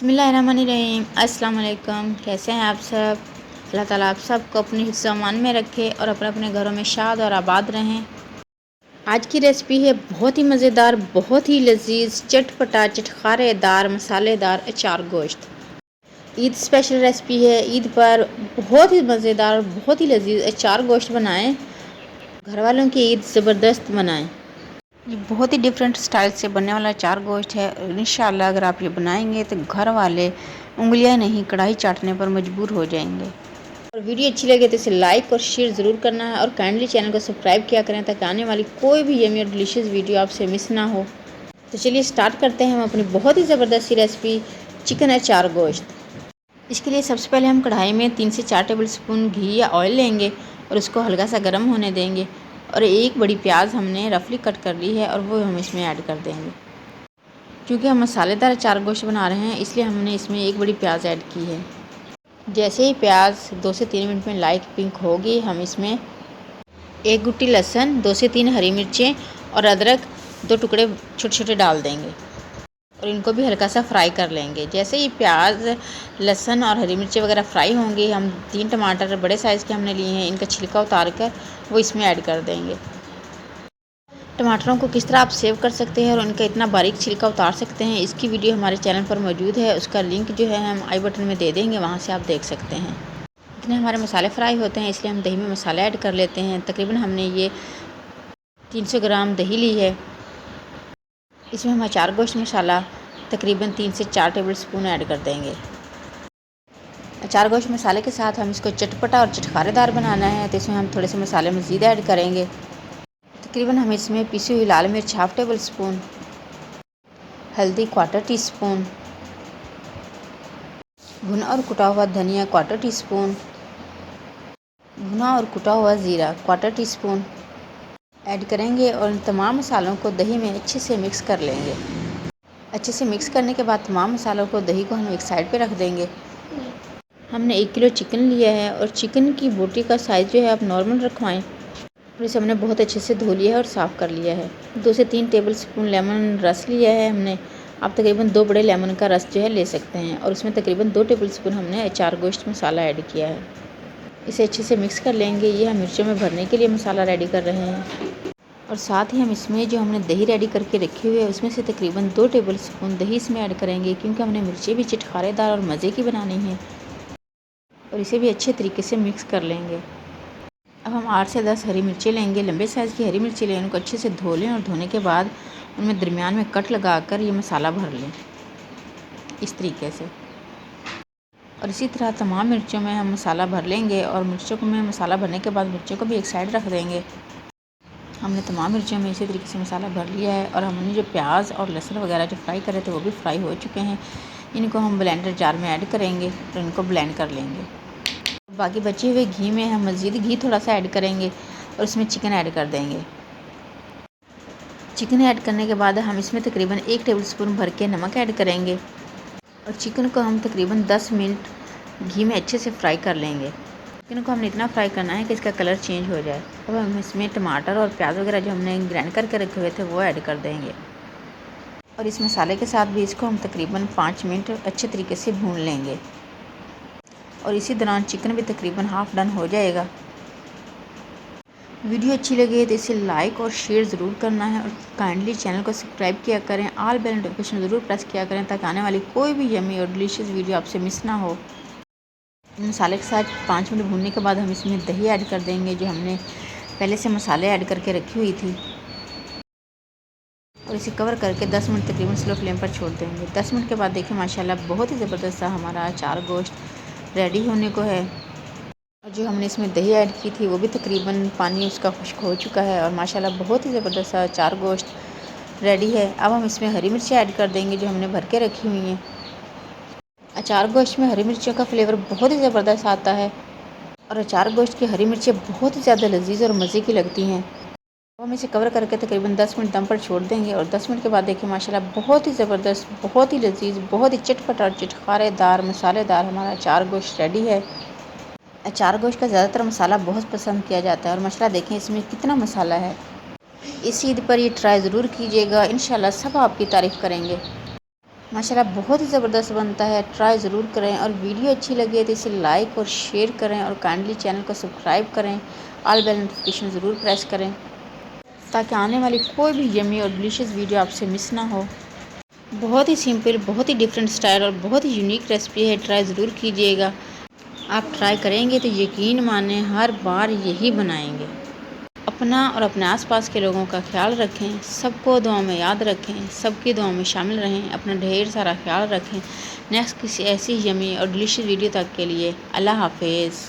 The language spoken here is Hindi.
बिस्मिल्लाहिर्रहमानिर्रहीम। अस्सलाम वालेकुम। कैसे हैं आप सब? अल्लाह ताला आप सबको अपनी हिफ्ज़ अमान में रखे और अपने अपने घरों में शाद और आबाद रहें। आज की रेसिपी है बहुत ही मज़ेदार, बहुत ही लजीज, चटपटा, चटखारेदार, मसालेदार अचार गोश्त। ईद स्पेशल रेसिपी है। ईद पर बहुत ही मज़ेदार, बहुत ही लजीज अचार गोश्त बनाएं। घर वालों की ईद ज़बरदस्त बनाएं। ये बहुत ही डिफरेंट स्टाइल से बनने वाला अचार गोश्त है और इंशाल्लाह अगर आप ये बनाएंगे तो घर वाले उंगलियां नहीं कढ़ाई चाटने पर मजबूर हो जाएंगे। और वीडियो अच्छी लगे तो इसे लाइक और शेयर ज़रूर करना है और काइंडली चैनल को सब्सक्राइब किया करें ताकि आने वाली कोई भी यमी और डिलीशियस वीडियो आपसे मिस ना हो। तो चलिए स्टार्ट करते हैं हम अपनी बहुत ही ज़बरदस्त सी रेसिपी चिकन अचार गोश्त। इसके लिए सबसे पहले हम कढ़ाई में 3 से 4 टेबल स्पून घी या ऑयल लेंगे और उसको हल्का सा गर्म होने देंगे। और एक बड़ी प्याज हमने रफली कट कर ली है और वो हम इसमें ऐड कर देंगे। क्योंकि हम मसालेदार अचार गोश्त बना रहे हैं इसलिए हमने इसमें एक बड़ी प्याज ऐड की है। जैसे ही प्याज 2 से 3 मिनट में लाइट पिंक होगी हम इसमें एक गुट्टी लहसुन, 2 से 3 हरी मिर्चें और अदरक 2 टुकड़े छोटे छोटे डाल देंगे और इनको भी हल्का सा फ्राई कर लेंगे। जैसे ही प्याज, लहसुन और हरी मिर्ची वगैरह फ्राई होंगी हम 3 टमाटर बड़े साइज़ के हमने लिए हैं, इनका छिलका उतार कर वो इसमें ऐड कर देंगे। टमाटरों को किस तरह आप सेव कर सकते हैं और उनका इतना बारीक छिलका उतार सकते हैं इसकी वीडियो हमारे चैनल पर मौजूद है। उसका लिंक जो है हम आई बटन में दे देंगे, वहाँ से आप देख सकते हैं। इतने हमारे मसाले फ्राई होते हैं इसलिए हम दही में मसाला ऐड कर लेते हैं। तकरीबन हमने ये 300 ग्राम दही ली है। इसमें हम अचार गोश्त मसाला तकरीबन 3 से 4 टेबल स्पून ऐड कर देंगे। अचार गोश्त मसाले के साथ हम इसको चटपटा और चटखारेदार बनाना है तो इसमें हम थोड़े से मसाले मज़ीद ऐड करेंगे। तकरीबन हम इसमें पिसी हुई लाल मिर्च हाफ़ टेबल स्पून, हल्दी 1/4 टी स्पून, भुना और कुटा हुआ धनिया 1/4 टी स्पून, भुना और कुटा हुआ ज़ीरा 1/4 टी स्पून ऐड करेंगे और इन तमाम मसालों को दही में अच्छे से मिक्स कर लेंगे। अच्छे से मिक्स करने के बाद तमाम मसालों को, दही को हम एक साइड पे रख देंगे। हमने 1 किलो चिकन लिया है और चिकन की बोटी का साइज़ जो है आप नॉर्मल रखवाएं। और इसे हमने बहुत अच्छे से धो लिया है और साफ़ कर लिया है। 2 से 3 टेबल स्पून लेमन रस लिया है हमने। आप तकरीबन 2 बड़े लेमन का रस जो है ले सकते हैं और उसमें तकरीबन 2 टेबल स्पून हमने अचार गोश्त मसाला ऐड किया है। इसे अच्छे से मिक्स कर लेंगे। ये हम मिर्चों में भरने के लिए मसाला रेडी कर रहे हैं। और साथ ही हम इसमें जो हमने दही रेडी करके रखी हुई है उसमें से तकरीबन 2 टेबल स्पून दही इसमें ऐड करेंगे क्योंकि हमने मिर्चें भी चटखारेदार और मज़े की बनानी है। और इसे भी अच्छे तरीके से मिक्स कर लेंगे। अब हम 8 से 10 हरी मिर्चें लेंगे, लंबे साइज़ की हरी मिर्ची लें, उनको अच्छे से धो लें और धोने के बाद उनमें दरमियान में कट लगाकर ये मसाला भर लें इस तरीके से। और इसी तरह तमाम मिर्चों में हम मसाला भर लेंगे और मिर्चों को में मसाला भरने के बाद मिर्चों को भी एक साइड रख देंगे। हमने तमाम मिर्चों में इसी तरीके से मसाला भर लिया है और हमने जो प्याज और लहसुन वगैरह जो फ्राई करे थे वो भी फ्राई हो चुके हैं। इनको हम ब्लेंडर जार में ऐड करेंगे और इनको ब्लेंड कर लेंगे। बाकी बचे हुए घी में हम मज़ीद घी थोड़ा सा ऐड करेंगे और उसमें चिकन ऐड कर देंगे। चिकन ऐड करने के बाद हम इसमें तकरीबन 1 टेबल स्पून भर के नमक ऐड करेंगे और चिकन को हम तकरीबन 10 मिनट घी में अच्छे से फ्राई कर लेंगे। चिकन को हमने इतना फ्राई करना है कि इसका कलर चेंज हो जाए। अब हम इसमें टमाटर और प्याज वगैरह जो हमने ग्राइंड करके रखे हुए थे वो ऐड कर देंगे और इस मसाले के साथ भी इसको हम तकरीबन 5 मिनट अच्छे तरीके से भून लेंगे। और इसी दौरान चिकन भी तकरीबन हाफ़ डन हो जाएगा। वीडियो अच्छी लगे तो इसे लाइक और शेयर ज़रूर करना है और काइंडली चैनल को सब्सक्राइब किया करें। ऑल बेल नोटिफिकेशन ज़रूर प्रेस किया करें ताकि आने वाली कोई भी यमी और डिलीशियस वीडियो आपसे मिस ना हो। मसाले के साथ 5 मिनट भूनने के बाद हम इसमें दही ऐड कर देंगे जो हमने पहले से मसाले ऐड करके रखी हुई थी और इसे कवर करके 10 मिनट तकरीबन स्लो फ्लेम पर छोड़ देंगे। 10 मिनट के बाद देखिए माशाल्लाह बहुत ही ज़बरदस्त सा हमारा अचार गोश्त रेडी होने को है। और जो हमने इसमें दही ऐड की थी वो भी तकरीबन पानी उसका खुश्क हो चुका है और माशाल्लाह बहुत ही ज़बरदस्त सा अचार गोश्त रेडी है। अब हम इसमें हरी मिर्ची ऐड कर देंगे जो हमने भर के रखी हुई हैं। अचार गोश्त में हरी मिर्चियों का फ्लेवर बहुत ही ज़बरदस्त आता है और अचार गोश्त की हरी मिर्चें बहुत ही ज़्यादा लजीज और मज़े की लगती हैं। अब हम इसे कवर करके तकरीबन 10 मिनट दम पर छोड़ देंगे और 10 मिनट के बाद देखिए माशाल्लाह बहुत ही ज़बरदस्त, बहुत ही लजीज, बहुत ही चटपटा और चटखारेदार मसालेदार हमारा अचार गोश्त रेडी है। अचार गोश्त का ज़्यादातर मसाला बहुत पसंद किया जाता है और माशाल्लाह देखें इसमें कितना मसाला है। इस ईद पर ये ट्राई ज़रूर कीजिएगा, इंशाल्लाह सब आपकी तारीफ़ करेंगे। माशाल्लाह बहुत ही ज़बरदस्त बनता है। ट्राई ज़रूर करें और वीडियो अच्छी लगे तो इसे लाइक और शेयर करें और काइंडली चैनल को सब्सक्राइब करें। ऑल बेल नोटिफिकेशन ज़रूर प्रेस करें ताकि आने वाली कोई भी यम्मी और डिलीशियस वीडियो आपसे मिस ना हो। बहुत ही सिंपल, बहुत ही डिफरेंट स्टाइल और बहुत ही यूनिक रेसिपी है। ट्राई ज़रूर कीजिएगा। आप ट्राई करेंगे तो यकीन माने हर बार यही बनाएंगे। अपना और अपने आसपास के लोगों का ख्याल रखें। सबको दुआ में याद रखें। सबकी दुआ में शामिल रहें। अपना ढेर सारा ख्याल रखें। नेक्स्ट किसी ऐसी यम्मी और डिलीशियस वीडियो तक के लिए अल्लाह हाफिज़।